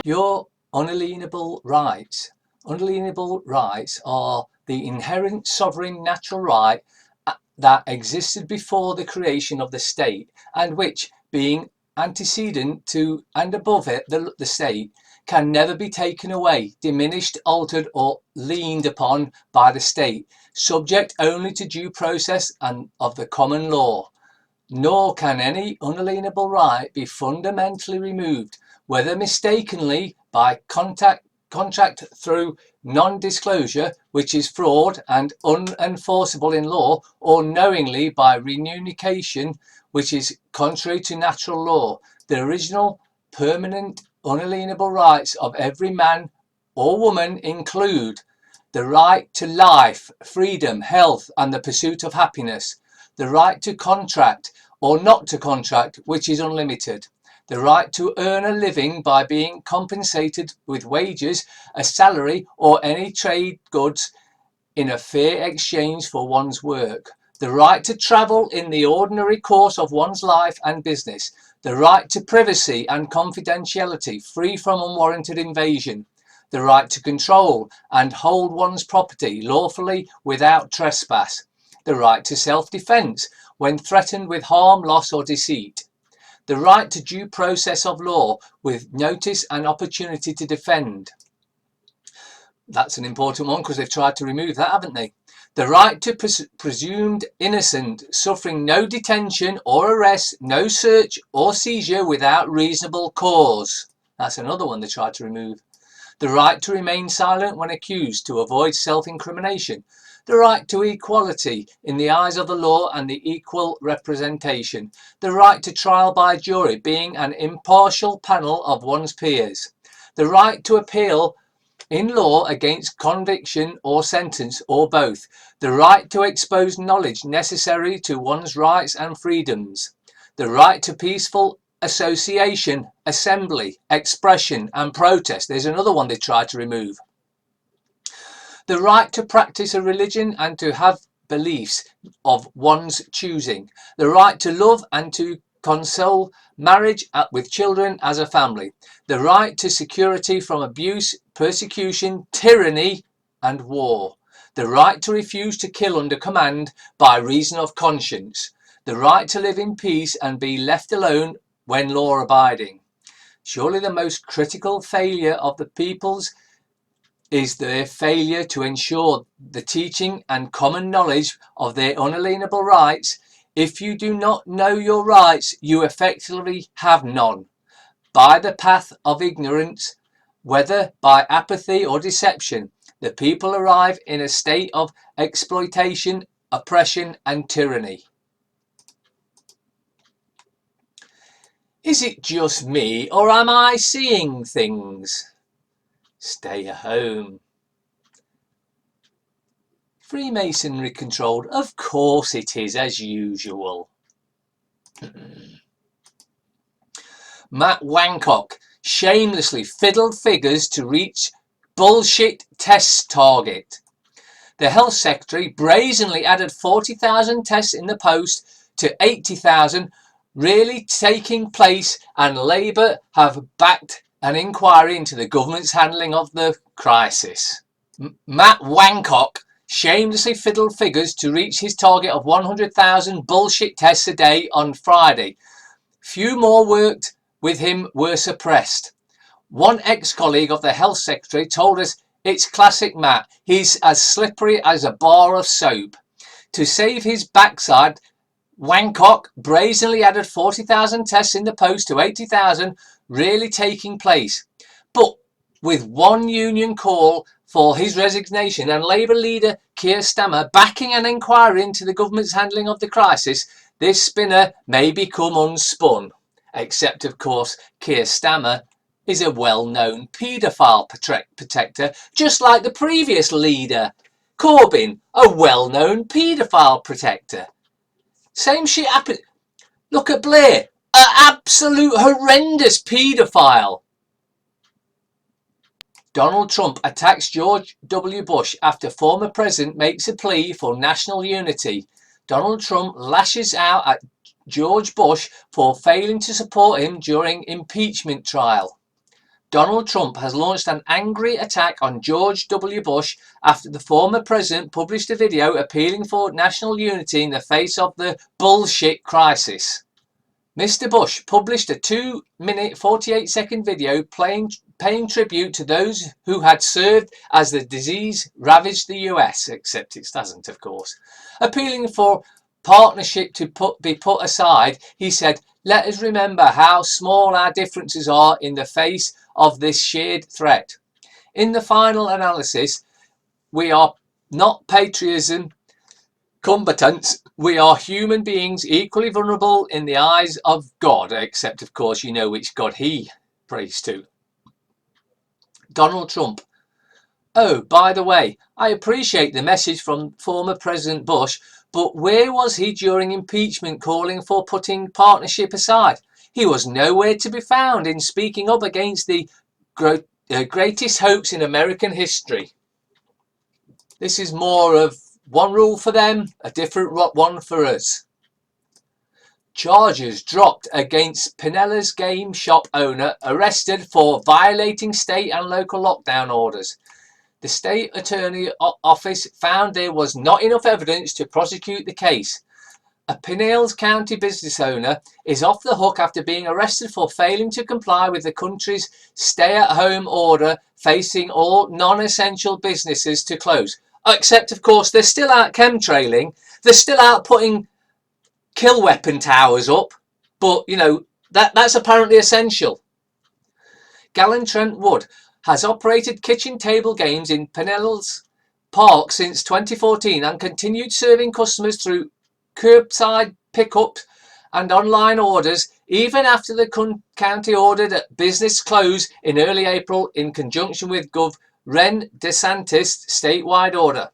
Your unalienable rights. Unalienable rights are the inherent sovereign natural right that existed before the creation of the state, and which, being antecedent to and above it, the state, can never be taken away, diminished, altered, or leaned upon by the state, subject only to due process and of the common law. Nor can any unalienable right be fundamentally removed, whether mistakenly by contract through non-disclosure, which is fraud and unenforceable in law, or knowingly by renunciation, which is contrary to natural law. The original, permanent, unalienable rights of every man or woman include the right to life, freedom, health, and the pursuit of happiness; the right to contract or not to contract, which is unlimited; the right to earn a living by being compensated with wages, a salary, or any trade goods in a fair exchange for one's work; the right to travel in the ordinary course of one's life and business; the right to privacy and confidentiality, free from unwarranted invasion; the right to control and hold one's property lawfully without trespass; the right to self-defense when threatened with harm, loss, or deceit; the right to due process of law with notice and opportunity to defend. That's an important one because they've tried to remove that, haven't they? The right to presumed innocent, suffering no detention or arrest, no search or seizure without reasonable cause. That's another one they tried to remove. The right to remain silent when accused to avoid self-incrimination. The right to equality in the eyes of the law and the equal representation. The right to trial by jury, being an impartial panel of one's peers. The right to appeal in law against conviction or sentence, or both. The right to expose knowledge necessary to one's rights and freedoms. The right to peaceful association, assembly, expression, and protest. There's another one they tried to remove. The right to practice a religion and to have beliefs of one's choosing. The right to love and to console, marriage with children as a family. The right to security from abuse, persecution, tyranny, and war. The right to refuse to kill under command by reason of conscience. The right to live in peace and be left alone when law-abiding. Surely the most critical failure of the peoples is their failure to ensure the teaching and common knowledge of their unalienable rights. If you do not know your rights, you effectively have none. By the path of ignorance, whether by apathy or deception, the people arrive in a state of exploitation, oppression, and tyranny. Is it just me, or am I seeing things? Stay home. Freemasonry controlled? Of course it is, as usual. Matt Hancock shamelessly fiddled figures to reach bullshit test target. The Health Secretary brazenly added 40,000 tests in the post to 80,000 really taking place, and Labour have backed an inquiry into the government's handling of the crisis. Matt Hancock shamelessly fiddled figures to reach his target of 100,000 bullshit tests a day on Friday. Few more worked with him were suppressed. One ex-colleague of the Health Secretary told us, "It's classic Matt. He's as slippery as a bar of soap." To save his backside, Hancock brazenly added 40,000 tests in the post to 80,000 really taking place. But with one union call for his resignation and Labour leader Keir Starmer backing an inquiry into the government's handling of the crisis, this spinner may become unspun. Except, of course, Keir Starmer is a well-known paedophile protector, just like the previous leader, Corbyn, a well-known paedophile protector. Same shit happened. Look at Blair, an absolute horrendous paedophile. Donald Trump attacks George W. Bush after former president makes a plea for national unity. Donald Trump lashes out at George Bush for failing to support him during impeachment trial. Donald Trump has launched an angry attack on George W. Bush after the former president published a video appealing for national unity in the face of the bullshit crisis. Mr. Bush published a 2-minute 48-second video paying tribute to those who had served as the disease ravaged the US, except it hasn't, of course. Appealing for partnership to be put aside, he said, "Let us remember how small our differences are in the face of this shared threat. In the final analysis, we are not patriotism combatants, we are human beings equally vulnerable in the eyes of God," except of course you know which God he prays to. Donald Trump. "Oh, by the way, I appreciate the message from former President Bush, but where was he during impeachment calling for putting partnership aside? He was nowhere to be found in speaking up against the greatest hoax in American history." This is more of one rule for them, a different one for us. Charges dropped against Pinella's game shop owner arrested for violating state and local lockdown orders. The state attorney office found there was not enough evidence to prosecute the case. A Pinellas County business owner is off the hook after being arrested for failing to comply with the country's stay-at-home order, facing all non-essential businesses to close. Except, of course, they're still out chemtrailing. They're still out putting kill weapon towers up. But, you know, that's apparently essential. Galen Trentwood has operated kitchen table games in Pinellas Park since 2014 and continued serving customers through curbside pickup and online orders even after the county ordered a business close in early April in conjunction with Gov. Ron DeSantis' statewide order.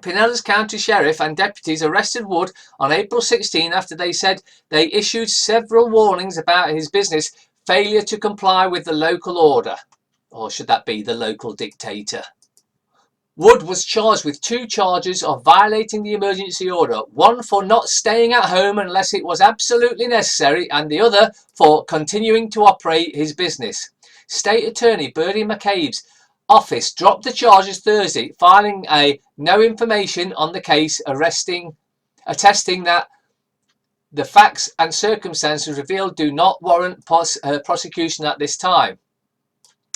Pinellas County Sheriff and deputies arrested Wood on April 16 after they said they issued several warnings about his business failure to comply with the local order. Or should that be the local dictator? Wood was charged with 2 charges of violating the emergency order, one for not staying at home unless it was absolutely necessary and the other for continuing to operate his business. State Attorney Bernie McCabe's office dropped the charges Thursday, filing a no information on the case, attesting that the facts and circumstances revealed do not warrant prosecution at this time.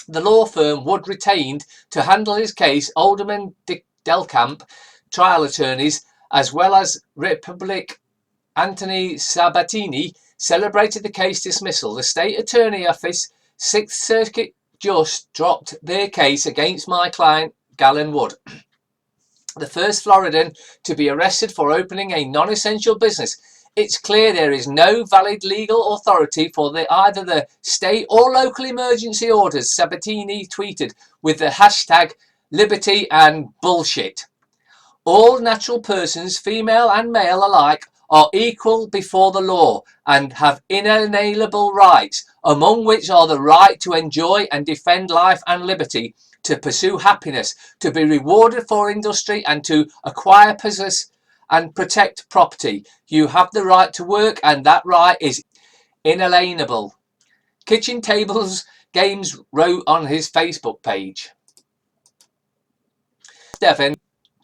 The law firm Wood retained to handle his case Alderman Delcamp, trial attorneys, as well as Republican Anthony Sabatini, celebrated the case dismissal. The State Attorney Office 6th Circuit just dropped their case against my client, Galen Wood, the first Floridian to be arrested for opening a non-essential business. It's clear there is no valid legal authority for either the state or local emergency orders, Sabatini tweeted with the hashtag liberty and bullshit. All natural persons, female and male alike, are equal before the law and have inalienable rights, among which are the right to enjoy and defend life and liberty, to pursue happiness, to be rewarded for industry, and to acquire, possess, and protect property. You have the right to work, and that right is inalienable. Kitchen Tables Games wrote on his Facebook page. Devon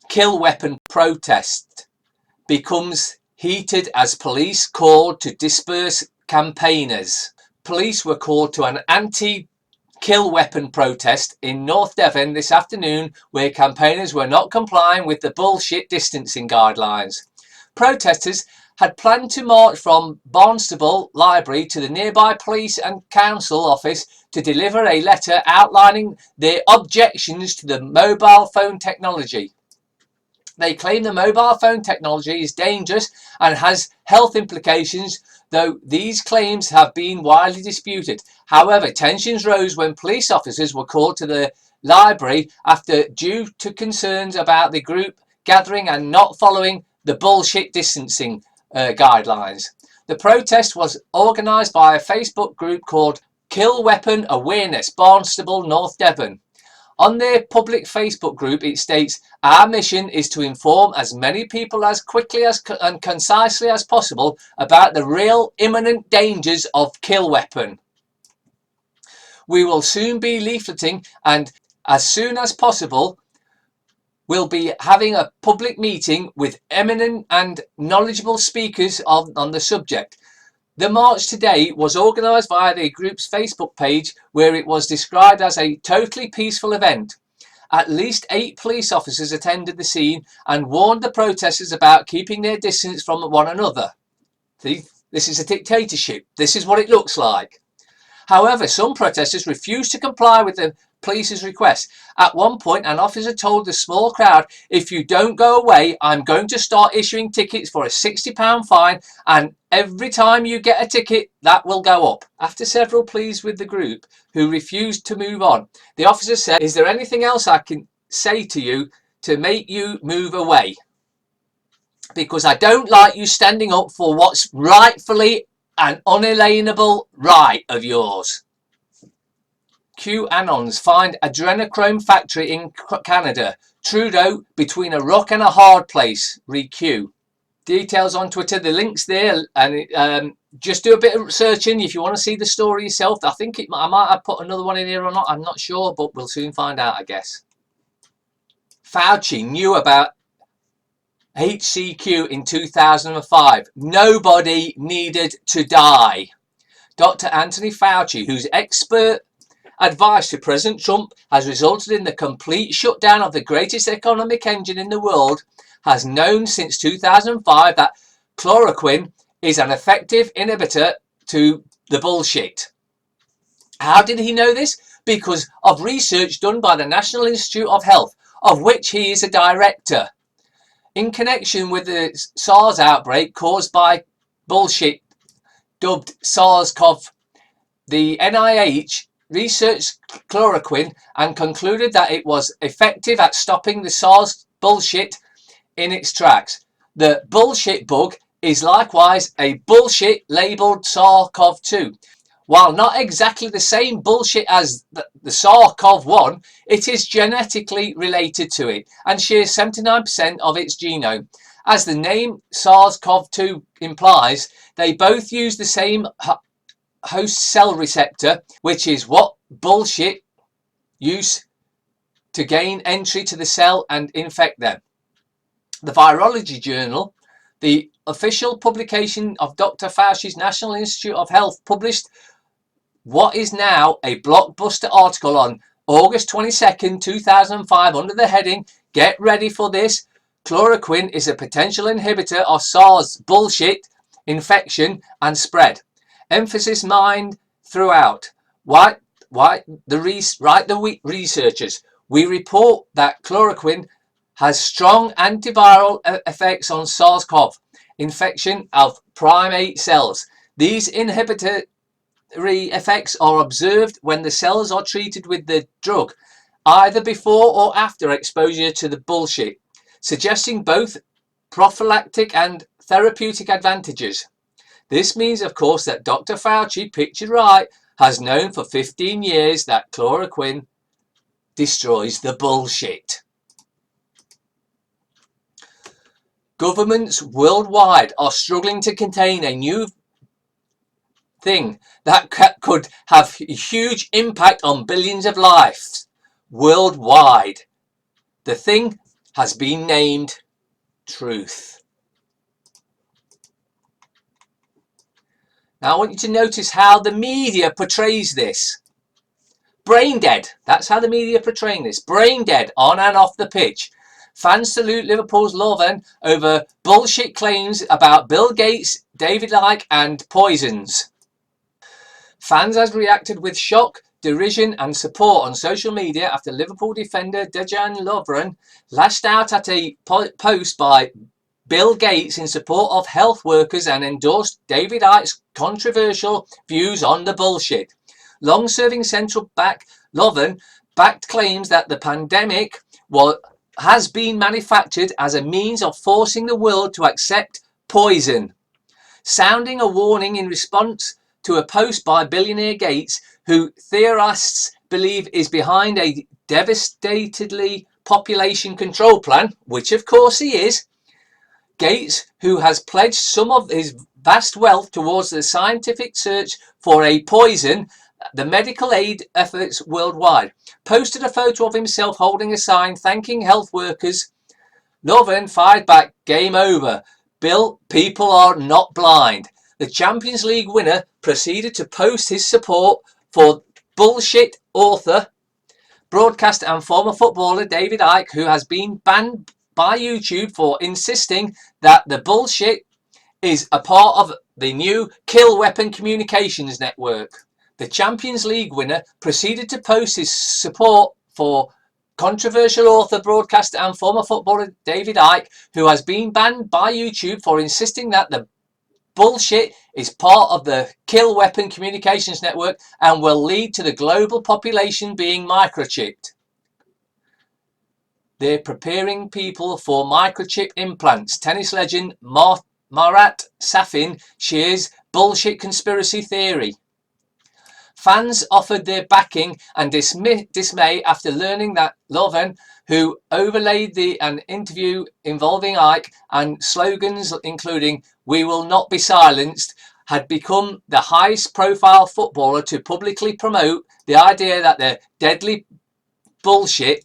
kill weapon protest becomes heated as police called to disperse campaigners. Police were called to an anti-kill weapon protest in North Devon this afternoon where campaigners were not complying with the bullshit distancing guidelines. Protesters had planned to march from Barnstable Library to the nearby police and council office to deliver a letter outlining their objections to the mobile phone technology. They claim the mobile phone technology is dangerous and has health implications, though these claims have been widely disputed. However, tensions rose when police officers were called to the library due to concerns about the group gathering and not following the bullshit distancing guidelines. The protest was organised by a Facebook group called Kill Weapon Awareness Barnstable North Devon. On their public Facebook group, it states, "Our mission is to inform as many people as quickly and concisely as possible about the real imminent dangers of kill weapon. We will soon be leafleting, and as soon as possible we'll be having a public meeting with eminent and knowledgeable speakers on the subject. The march today was organised via the group's Facebook page, where it was described as a totally peaceful event. At least 8 police officers attended the scene and warned the protesters about keeping their distance from one another. See, this is a dictatorship. This is what it looks like. However, some protesters refused to comply with the police's request. At one point, an officer told the small crowd, "If you don't go away, I'm going to start issuing tickets for a £60 fine, and every time you get a ticket, that will go up." After several pleas with the group, who refused to move on, the officer said, "Is there anything else I can say to you to make you move away? Because I don't like you standing up for what's rightfully an unalienable right of yours." Anons find Adrenochrome factory in Canada. Trudeau between a rock and a hard place. Read Q. Details on Twitter. The link's there, and just do a bit of searching if you want to see the story yourself. I think I might have put another one in here or not. I'm not sure, but we'll soon find out, I guess. Fauci knew about HCQ in 2005. Nobody needed to die. Dr. Anthony Fauci, whose expert advice to President Trump has resulted in the complete shutdown of the greatest economic engine in the world, has known since 2005 that chloroquine is an effective inhibitor to the bullshit. How did he know this? Because of research done by the National Institute of Health, of which he is a director. In connection with the SARS outbreak caused by bullshit dubbed SARS-CoV, the NIH researched chloroquine and concluded that it was effective at stopping the SARS bullshit in its tracks. The bullshit bug is likewise a bullshit labelled SARS-CoV-2. While not exactly the same bullshit as the SARS-CoV-1, it is genetically related to it and shares 79% of its genome. As the name SARS-CoV-2 implies, they both use the same host cell receptor, which is what bullshit use to gain entry to the cell and infect them. The Virology Journal, the official publication of Dr. Fauci's National Institute of Health, published what is now a blockbuster article on August 22nd, 2005 under the heading, "Get ready for this. Chloroquine is a potential inhibitor of SARS bullshit infection and spread. Emphasis mind throughout. Write the researchers. We report that chloroquine has strong antiviral effects on SARS-CoV infection of primate cells. These inhibitory effects are observed when the cells are treated with the drug, either before or after exposure to the bullshit, suggesting both prophylactic and therapeutic advantages. This means, of course, that Dr. Fauci, pictured right, has known for 15 years that chloroquine destroys the bullshit." Governments worldwide are struggling to contain a new thing that could have a huge impact on billions of lives worldwide. The thing has been named truth. Now I want you to notice how the media portrays this. Brain dead. That's how the media are portraying this. Brain dead on and off the pitch. Fans salute Liverpool's Lovren over bullshit claims about Bill Gates, David Icke and poisons. Fans has reacted with shock, derision and support on social media after Liverpool defender Dejan Lovren lashed out at a post by Bill Gates in support of health workers and endorsed David Icke's controversial views on the bullshit. Long-serving central back Lovren backed claims that the pandemic has been manufactured as a means of forcing the world to accept poison, sounding a warning in response to a post by billionaire Gates, who theorists believe is behind a devastatedly population control plan, which of course he is. Gates, who has pledged some of his vast wealth towards the scientific search for a poison the medical aid efforts worldwide. Posted a photo of himself holding a sign thanking health workers. Lovren fired back, game over. Bill, people are not blind. The Champions League winner proceeded to post his support for bullshit author, broadcaster and former footballer David Icke, who has been banned by YouTube for insisting that the bullshit is a part of the new kill weapon communications network. The Champions League winner proceeded to post his support for controversial author, broadcaster and former footballer David Icke, who has been banned by YouTube for insisting that the bullshit is part of the kill weapon communications network and will lead to the global population being microchipped. They're preparing people for microchip implants. Tennis legend Marat Safin shares bullshit conspiracy theory. Fans offered their backing and dismay after learning that Lovren, who overlaid an interview involving Icke and slogans including "We will not be silenced," had become the highest profile footballer to publicly promote the idea that the deadly bullshit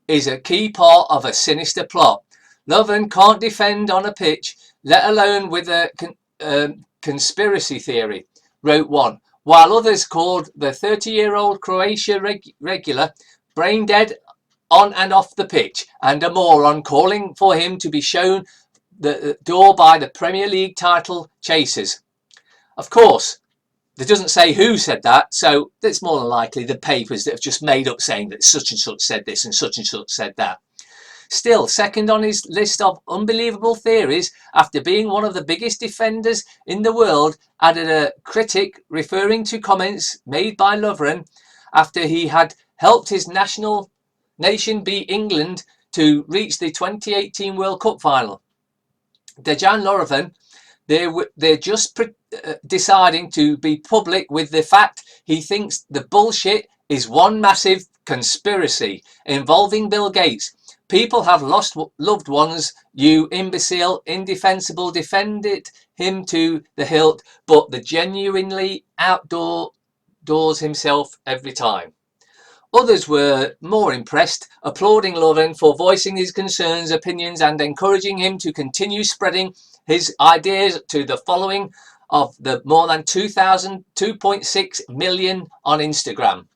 is a key part of a sinister plot. Lovren can't defend on a pitch, let alone with a conspiracy theory, wrote one, while others called the 30-year-old Croatia regular brain dead on and off the pitch and a moron, calling for him to be shown the door by the Premier League title chasers. Of course, it doesn't say who said that, so it's more than likely the papers that have just made up saying that such and such said this and such said that. Still, second on his list of unbelievable theories, after being one of the biggest defenders in the world, added a critic referring to comments made by Lovren after he had helped his nation beat England to reach the 2018 World Cup final. Dejan Lovren, they're just deciding to be public with the fact he thinks the bullshit is one massive conspiracy involving Bill Gates. People have lost loved ones, you imbecile, indefensible, defended him to the hilt, but the genuinely outdoors himself every time. Others were more impressed, applauding Lovren for voicing his concerns, opinions and encouraging him to continue spreading his ideas to the following of the more than 2.6 million on Instagram.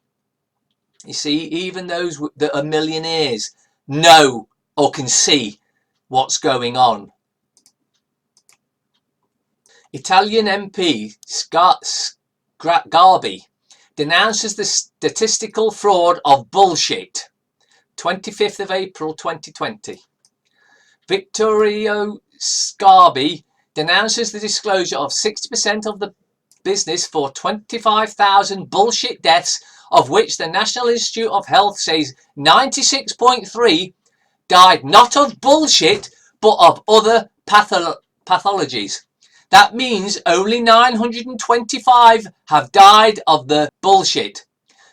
You see, even those that are millionaires know or can see what's going on. Italian MP SGARBI denounces the statistical fraud of bullshit. 25th of April 2020. Vittorio SGARBI denounces the disclosure of 60% of the business for 25,000 bullshit deaths, of which the National Institute of Health says 96.3 died not of bullshit but of other pathologies. That means only 925 have died of the bullshit.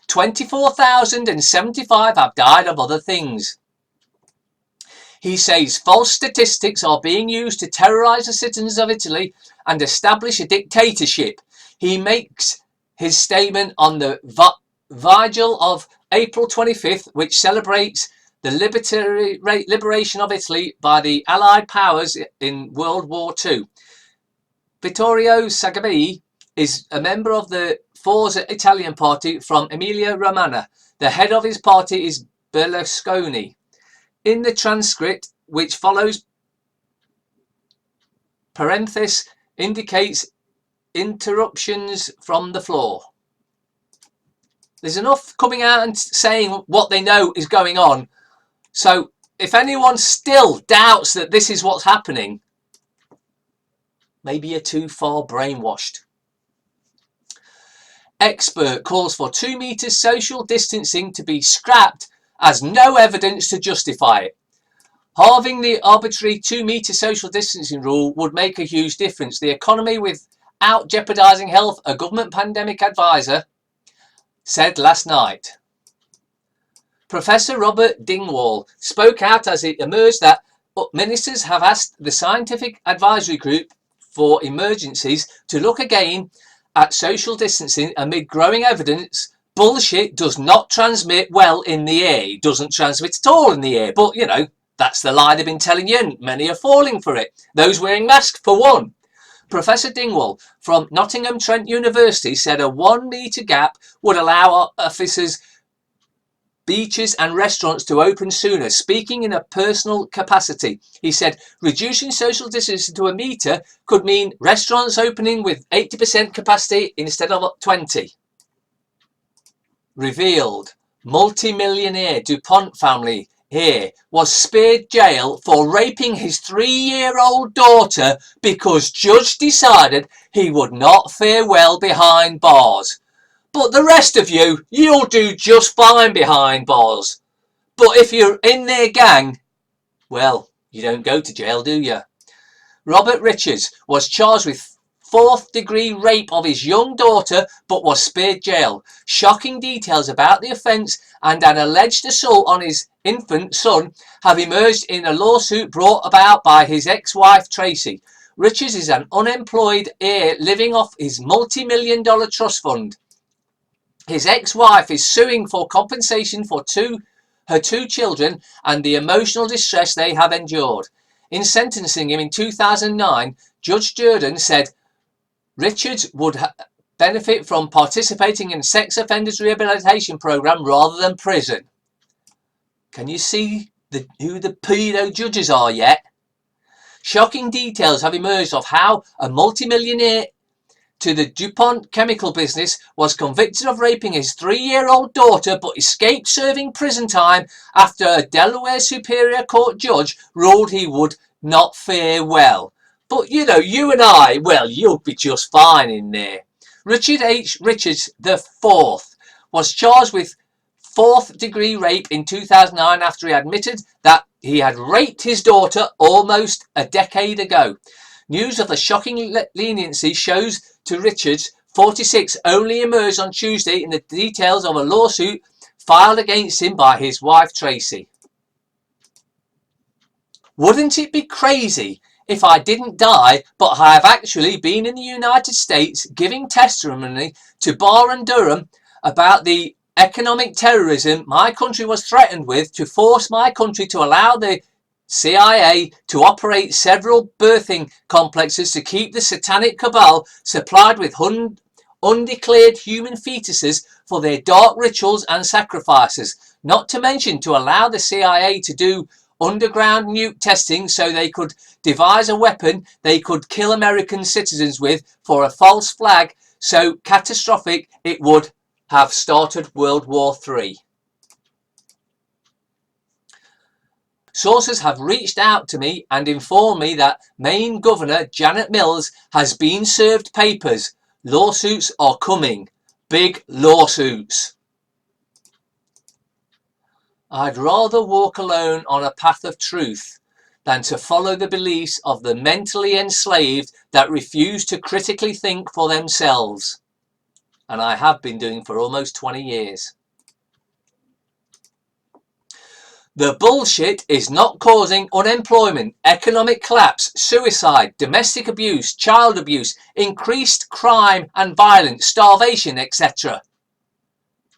24,075 have died of other things. He says false statistics are being used to terrorize the citizens of Italy and establish a dictatorship. He makes his statement on the vigil of April 25th, which celebrates the liberation of Italy by the Allied powers in World War II. Vittorio SGARBI is a member of the Forza Italian party from Emilia-Romagna. The head of his party is Berlusconi. In the transcript, which follows, parenthesis indicates interruptions from the floor. There's enough coming out and saying what they know is going on. So if anyone still doubts that this is what's happening, maybe you're too far brainwashed. Expert calls for 2 meters social distancing to be scrapped as no evidence to justify it. Halving the arbitrary 2 meter social distancing rule would make a huge difference. The economy without jeopardizing health, a government pandemic advisor said last night. Professor Robert Dingwall spoke out as it emerged that ministers have asked the Scientific Advisory Group for Emergencies to look again at social distancing amid growing evidence bullshit does not transmit well in the air. It doesn't transmit at all in the air. But, you know, that's the lie they've been telling you, and many are falling for it. Those wearing masks, for one. Professor Dingwall from Nottingham Trent University said a 1 metre gap would allow offices, beaches and restaurants to open sooner. Speaking in a personal capacity, he said reducing social distancing to 1 metre could mean restaurants opening with 80% capacity instead of 20%. Revealed multimillionaire du Pont family heir was spared jail for raping his 3-year-old daughter because judge decided he would not fare well behind bars. But the rest of you, you'll do just fine behind bars. But if you're in their gang, well, you don't go to jail, do you? Robert Richards was charged with 4th-degree rape of his young daughter but was spared jail. Shocking details about the offence and an alleged assault on his infant son have emerged in a lawsuit brought about by his ex-wife Tracy. Richards is an unemployed heir living off his multi-million-dollar trust fund. His ex-wife is suing for compensation for her two children and the emotional distress they have endured. In sentencing him in 2009, Judge Jordan said Richards would benefit from participating in a sex offenders rehabilitation program rather than prison. Can you see who the pedo judges are yet? Shocking details have emerged of how a multimillionaire to the DuPont chemical business was convicted of raping his 3-year-old daughter but escaped serving prison time after a Delaware Superior Court judge ruled he would not fare well. But you know, you and I, well, you'll be just fine in there. Richard H. Richards IV was charged with 4th-degree rape in 2009 after he admitted that he had raped his daughter almost a decade ago. News of the shocking leniency shows to Richards, 46, only emerged on Tuesday in the details of a lawsuit filed against him by his wife Tracy. Wouldn't it be crazy if I didn't die, but I have actually been in the United States giving testimony to Barr and Durham about the economic terrorism my country was threatened with to force my country to allow the CIA to operate several birthing complexes to keep the satanic cabal supplied with undeclared human fetuses for their dark rituals and sacrifices, not to mention to allow the CIA to do underground nuke testing so they could devise a weapon they could kill American citizens with for a false flag so catastrophic it would have started World War III. Sources have reached out to me and informed me that Maine Governor Janet Mills has been served papers. Lawsuits are coming. Big lawsuits. I'd rather walk alone on a path of truth than to follow the beliefs of the mentally enslaved that refuse to critically think for themselves. And I have been doing for almost 20 years. The bullshit is not causing unemployment, economic collapse, suicide, domestic abuse, child abuse, increased crime and violence, starvation, etc.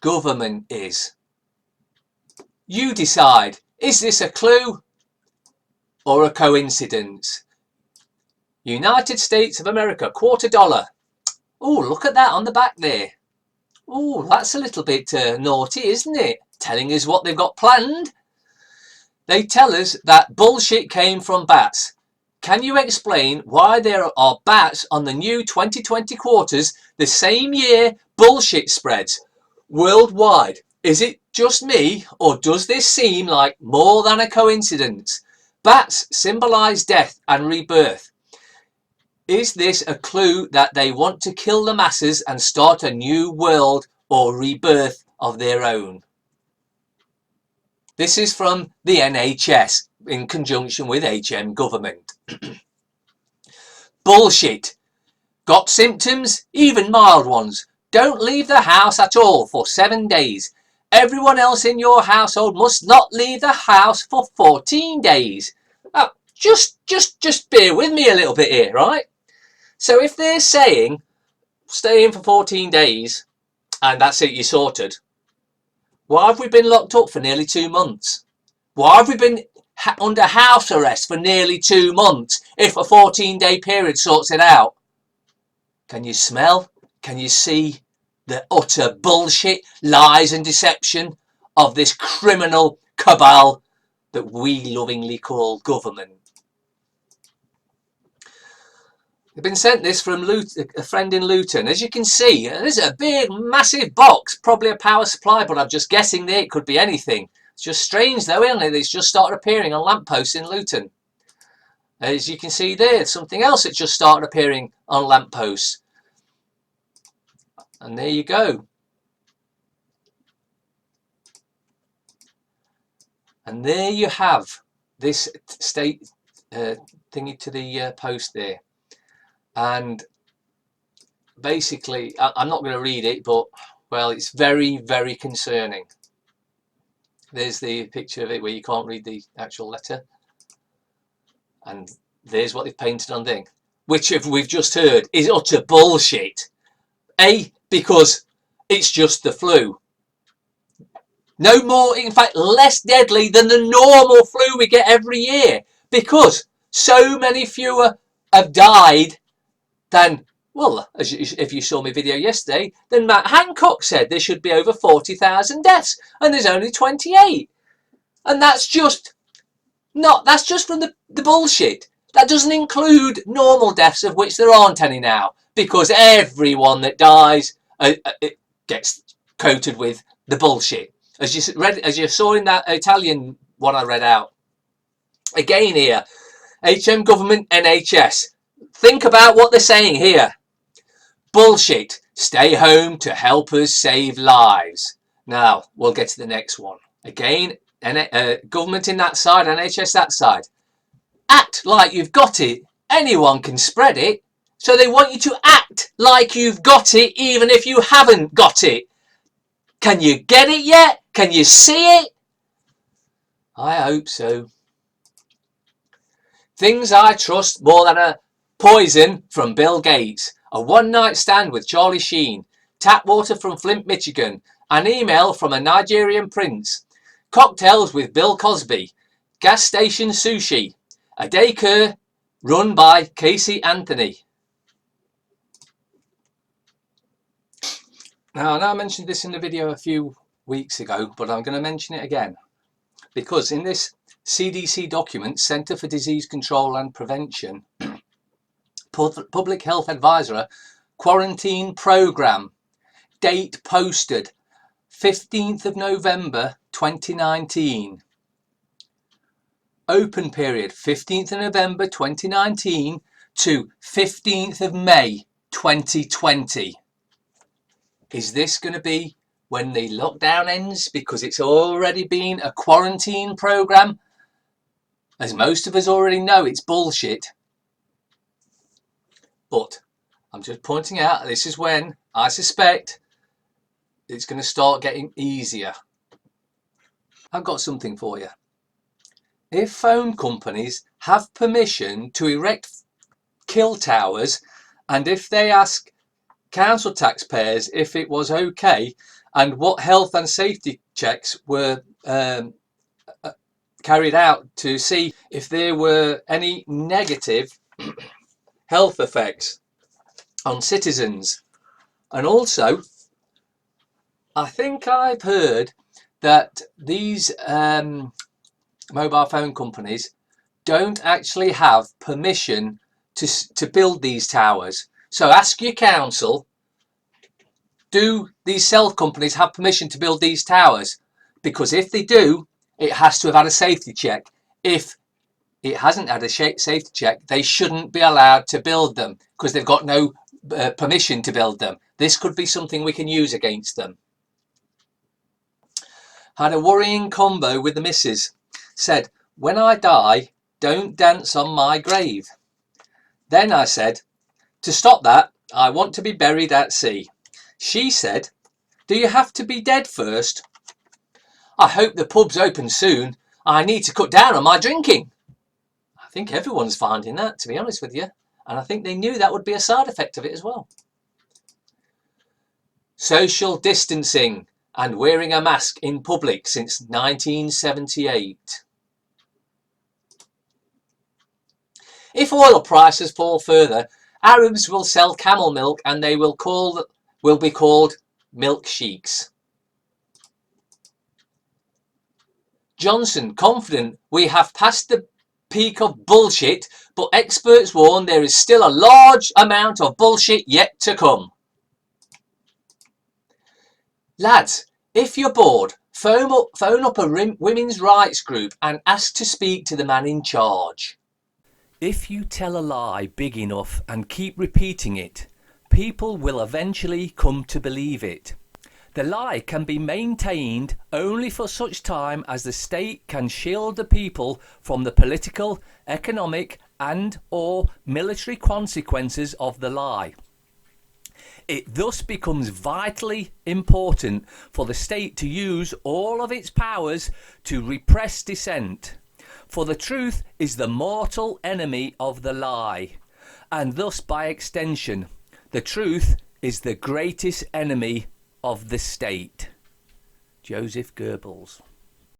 Government is. You decide, is this a clue or a coincidence? United States of America, $2. Oh, look at that on the back there. Oh, that's a little bit naughty, isn't it? Telling us what they've got planned. They tell us that bullshit came from bats. Can you explain why there are bats on the new 2020 quarters the same year bullshit spreads worldwide? Is it just me, or does this seem like more than a coincidence? Bats symbolise death and rebirth. Is this a clue that they want to kill the masses and start a new world or rebirth of their own? This is from the NHS in conjunction with HM government. Bullshit. Got symptoms? Even mild ones. Don't leave the house at all for 7 days. Everyone else in your household must not leave the house for 14 days. Oh, just bear with me a little bit here, right? So if they're saying stay in for 14 days and that's it, you're sorted. Why have we been locked up for nearly 2 months? Why have we been under house arrest for nearly 2 months if a 14-day period sorts it out? Can you smell? Can you see the utter bullshit, lies and deception of this criminal cabal that we lovingly call government? They've been sent this from a friend in Luton. As you can see, there's a big, massive box, probably a power supply, but I'm just guessing that it could be anything. It's just strange though, isn't it? It's just started appearing on lampposts in Luton. As you can see there, something else that just started appearing on lampposts. And there you go. And there you have this state thingy to the post there. And basically, I'm not going to read it, but, well, it's very, very concerning. There's the picture of it where you can't read the actual letter. And there's what they've painted on there, which we've just heard is utter bullshit. Because it's just the flu. No more, in fact, less deadly than the normal flu we get every year. Because so many fewer have died than, well, if you saw my video yesterday, then Matt Hancock said there should be over 40,000 deaths. And there's only 28. And that's just from the bullshit. That doesn't include normal deaths, of which there aren't any now. Because everyone that dies it gets coated with the bullshit. As you saw in that Italian one I read out. Again here, HM government, NHS. Think about what they're saying here. Bullshit. Stay home to help us save lives. Now, we'll get to the next one. Again, government in that side, NHS that side. Act like you've got it. Anyone can spread it. So they want you to act like you've got it, even if you haven't got it. Can you get it yet? Can you see it? I hope so. Things I trust more than a poison from Bill Gates. A one-night stand with Charlie Sheen. Tap water from Flint, Michigan. An email from a Nigerian prince. Cocktails with Bill Cosby. Gas station sushi. A daycare run by Casey Anthony. Now, I know I mentioned this in the video a few weeks ago, but I'm going to mention it again. Because in this CDC document, Centre for Disease Control and Prevention, Public Health Advisor, quarantine programme, date posted, 15th of November 2019. Open period, 15th of November 2019 to 15th of May 2020. Is this going to be when the lockdown ends? Because it's already been a quarantine programme. As most of us already know, it's bullshit. But I'm just pointing out, this is when I suspect it's going to start getting easier. I've got something for you. If phone companies have permission to erect kill towers, and if they ask council taxpayers if it was okay and what health and safety checks were carried out to see if there were any negative health effects on citizens. And also, I think I've heard that these mobile phone companies don't actually have permission to build these towers. So ask your council, do these cell companies have permission to build these towers? Because if they do, it has to have had a safety check. If it hasn't had a safety check, they shouldn't be allowed to build them because they've got no permission to build them. This could be something we can use against them. Had a worrying combo with the missus. Said, when I die, don't dance on my grave. Then I said, to stop that, I want to be buried at sea. She said, do you have to be dead first? I hope the pub's open soon. I need to cut down on my drinking. I think everyone's finding that, to be honest with you. And I think they knew that would be a side effect of it as well. social distancing and wearing a mask in public since 1978. If oil prices fall further, Arabs will sell camel milk and they will be called milk sheiks. Johnson confident we have passed the peak of bullshit, but experts warn there is still a large amount of bullshit yet to come. Lads, if you're bored, phone up a women's rights group and ask to speak to the man in charge. If you tell a lie big enough and keep repeating it, people will eventually come to believe it. The lie can be maintained only for such time as the state can shield the people from the political, economic and/or military consequences of the lie. It thus becomes vitally important for the state to use all of its powers to repress dissent. For the truth is the mortal enemy of the lie, and thus by extension, the truth is the greatest enemy of the state. Joseph Goebbels.